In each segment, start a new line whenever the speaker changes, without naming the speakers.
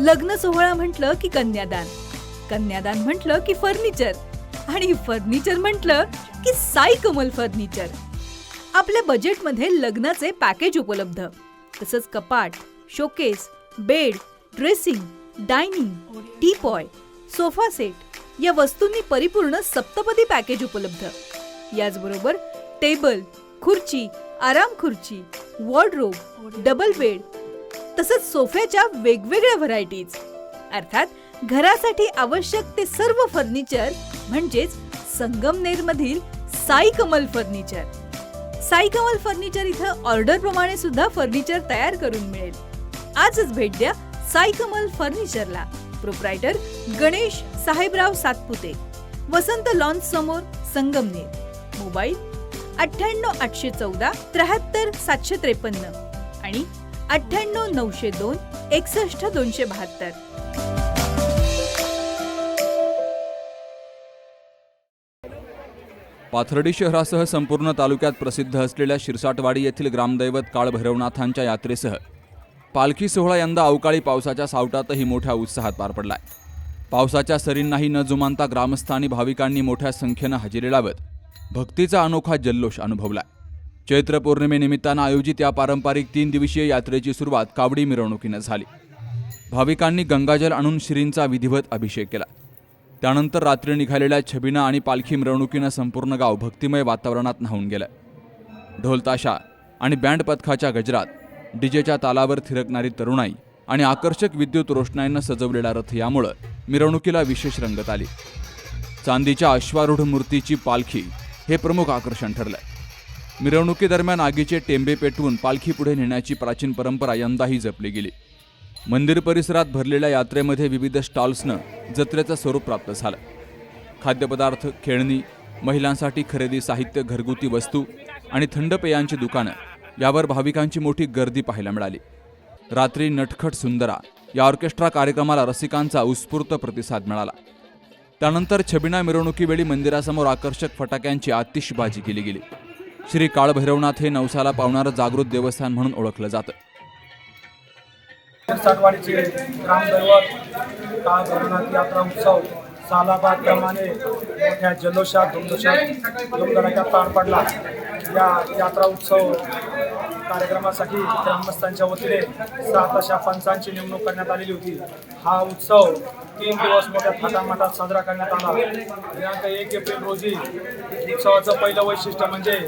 लग्न सोहळा म्हटलं की कन्यादान, कन्यादान म्हटलं की फर्निचर आणि फर्निचर म्हटलं की साई कमल फर्निचर. आपल्या बजेटमध्ये लग्नाचे पॅकेज उपलब्ध, तसंच कपाट, showcase, bed, dressing, dining, teapoy, sofa set या वस्तूंनी परिपूर्ण सप्तपदी पॅकेज उपलब्ध. याचबरोबर टेबल, खुर्ची, आराम खुर्ची, वॉर्डरोब, डबल बेड तसंच सोफ्याच्या वेगवेगळ्या व्हरायटीज. अर्थात घरासाठी आवश्यक ते सर्व फर्निचर म्हणजेच संगमनेरमधील साई कमल फर्निचर. साई कमल फर्निचर इथं ऑर्डर प्रमाणे सुद्धा फर्निचर तयार करून मिळेल. आजच भेट द्या साई कमल फर्निचरला. प्रोप्रायटर गणेश साहेबराव सातपुते, वसंत लॉन्स समोर, संगमनेर. मोबाईल 98 814 73 753 आणि 98 902 61 272.
पाथर्डी शहरासह संपूर्ण तालुक्यात प्रसिद्ध असलेल्या शिरसाटवाडी येथील ग्रामदैवत काळभैरवनाथांच्या यात्रेसह पालखी सोहळा यंदा अवकाळी पावसाच्या सावटातही मोठ्या उत्साहात पार पडलाय. पावसाच्या सरींनाही न जुमानता ग्रामस्थ आणि भाविकांनी मोठ्या संख्येनं हजेरी लावत भक्तीचा अनोखा जल्लोष अनुभवलाय. चैत्र पौर्णिमेनिमित्तानं आयोजित या पारंपरिक 3 दिवसीय यात्रेची सुरुवात कावडी मिरवणुकीनं झाली. भाविकांनी गंगाजल आणून श्रींचा विधिवत अभिषेक केला. त्यानंतर रात्री निघालेल्या छबिना आणि पालखी मिरवणुकीनं संपूर्ण गाव भक्तिमय वातावरणात न्हावून गेलं. ढोलताशा आणि बँड पथकाच्या गजरात, डीजेच्या तालावर थिरकणारी तरुणाई आणि आकर्षक विद्युत रोषणाईनं सजवलेला रथ यामुळं मिरवणुकीला विशेष रंगत आली. चांदीच्या अश्वारूढ मूर्तीची पालखी हे प्रमुख आकर्षण ठरलंय. मिरवणुकीदरम्यान आगीचे टेंबे पेटवून पालखी पुढे नेण्याची प्राचीन परंपरा यंदाही जपली गेली. मंदिर परिसरात भरलेल्या यात्रेमध्ये विविध स्टॉल्सनं जत्रेचं स्वरूप प्राप्त झालं. खाद्यपदार्थ, खेळणी, महिलांसाठी खरेदी साहित्य, घरगुती वस्तू आणि थंड पेयांची दुकानं यावर भाविकांची मोठी गर्दी पाहायला मिळाली. रात्री नटखट सुंदरा या ऑर्केस्ट्रा कार्यक्रमाला रसिकांचा उत्स्फूर्त प्रतिसाद मिळाला. त्यानंतर छबिना मिरवणुकीवेळी मंदिरासमोर आकर्षक फटाक्यांची आतिषबाजी केली गेली. श्री काळभैरवनाथ हे नवसाला पावणारं जागृत देवस्थान म्हणून ओळखलं जातं.
शिरसाटवाडीचे ग्रामदैवत काळभैरवनाथ यात्रा उत्सव सालाबादप्रमाणे मोठ्या जल्लोषात धुमधडाक्यात पार पडला. या यात्रा उत्सव कार्यक्रमासाठी ग्रामस्थांच्या वतीने 7 अशा पंचांची नेमणूक करण्यात आलेली होती. हा उत्सव 3 दिवस मोठ्या थाटामाटात साजरा करण्यात आला. दिनांक 1 एप्रिल रोजी उत्सवाचं पहिलं वैशिष्ट्य म्हणजे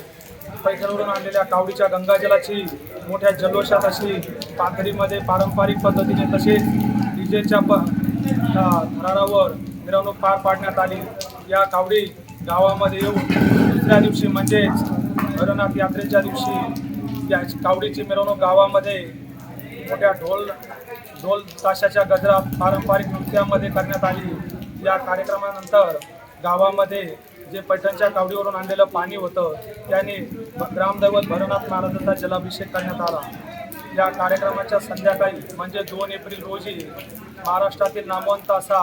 पैठणवरून आणलेल्या कावडीच्या गंगाजलाची मोठ्या जल्लोषात अशी पाथरीमध्ये पारंपरिक पद्धतीने तसेच डीजेच्या थरारावर मिरवणूक पार पाडण्यात आली. या कावडी गावामध्ये येऊन दुसऱ्या दिवशी म्हणजेच भैरवनाथ यात्रेच्या दिवशी या कावडीची मिरवणूक गावामध्ये मोठ्या ढोल ताशाच्या गजरात पारंपरिक नृत्यामध्ये करण्यात आली. या कार्यक्रमानंतर गावामध्ये जे पैठणच्या कावडीवरून आणलेलं पाणी होतं त्याने ग्रामदैवत भैरवनाथ महाराजांचा जलाभिषेक करण्यात आला. या कार्यक्रमाच्या संध्याकाळी म्हणजे 2 एप्रिल रोजी महाराष्ट्रातील नामवंत असा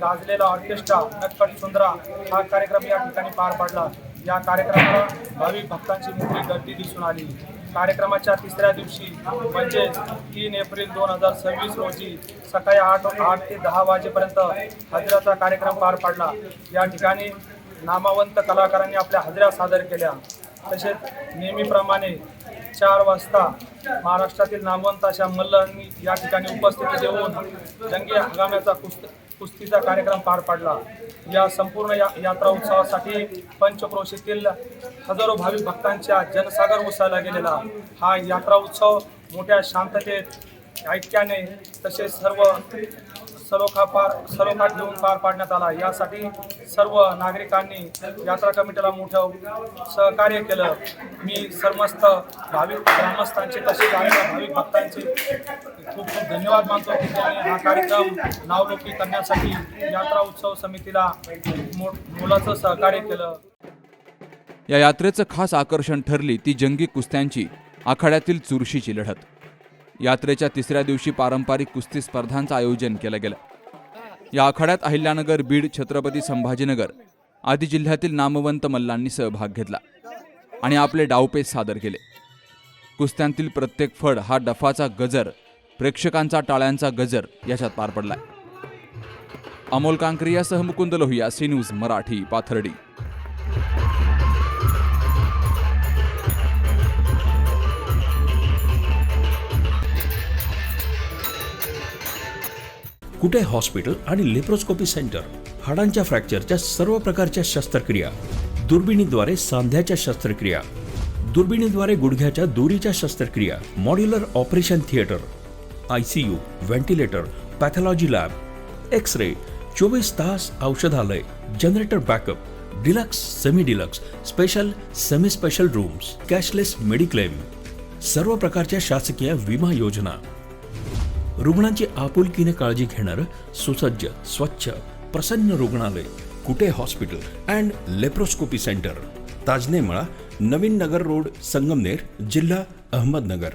गाजलेला ऑर्केस्ट्रा नटखट सुंदरा हा कार्यक्रम या ठिकाणी पार पडला. या कार्यक्रमाला भाविक भक्तांची मोठी गर्दी दिसून आली. कार्यक्रमाच्या 3ऱ्या दिवशी म्हणजे 3 एप्रिल 2026 रोजी सकाळी 8 ते 10 वाजेपर्यंत हजऱ्याचा कार्यक्रम पार पडला. या ठिकाणी नामवंत कलाकारांनी आपल्या हजऱ्या सादर केल्या. तसेच नेहमीप्रमाणे 4 वाजता महाराष्ट्रातील नामवंत अशा मल्लांनी या ठिकाणी उपस्थिती देऊन जंगी हंगामाचा कुस्तीचा कार्यक्रम पार पडला. या संपूर्ण यात्रा उत्सवासाठी पंचक्रोशीतील हजारो भाविक भक्तांच्या जनसागर उसळला गेलेला हा यात्रा उत्सव मोठ्या शांततेत, ऐक्याने तसेच सर्व सलोखा घेऊन पार पाडण्यात आला. यासाठी सर्व नागरिकांनी यात्रा कमिटीला मोठं सहकार्य केलं. मी समस्त भाविक ग्रामस्थांचे तसेच भाविक भक्तांचे खूप खूप धन्यवाद मानतो की त्यांनी हा कार्यक्रम नावलौकिक करण्यासाठी यात्रा उत्सव समितीला मोलाचं सहकार्य केलं.
या यात्रेचं खास आकर्षण ठरली ती जंगी कुस्त्यांची आखाड्यातील चुरशीची लढत. यात्रेच्या 3ऱ्या दिवशी पारंपरिक कुस्ती स्पर्धांचं आयोजन केलं गेलं. या आखाड्यात अहिल्यानगर, बीड, छत्रपती संभाजीनगर आदी जिल्ह्यातील नामवंत मल्लांनी सहभाग घेतला आणि आपले डावपेच सादर केले. कुस्त्यांतील प्रत्येक फड हा डफाचा गजर प्रेक्षकांचा टाळ्यांचा गजर याच्यात पार पडलाय. अमोल कांकरियासह Mukund Lohia, C news Marathi, Pathardi.
Kute hospital आणि लेप्रोस्कोपी सेंटर. हाडांच्या फ्रॅक्चरच्या सर्व प्रकारच्या शस्त्रक्रिया, दुर्बिणीद्वारे सांध्याच्या शस्त्रक्रिया, दुर्बिणीद्वारे गुडघ्याच्या दोरीच्या शस्त्रक्रिया, modular operation theatre, ICU, ventilator, pathology lab, X ray, 24 तास औषधालय, generator backup, deluxe, semi deluxe, special, semi special rooms, cashless mediclaim, सर्व प्रकारच्या शासकीय विमा योजना, रुग्णांची आपुलकीने काळजी घेणारं सुसज्ज, स्वच्छ, प्रसन्न रुग्णालय. Kute hospital and laparoscopy centre, Tajne Mala, Navin Nagar road, Sangamner, जिल्हा अहमदनगर.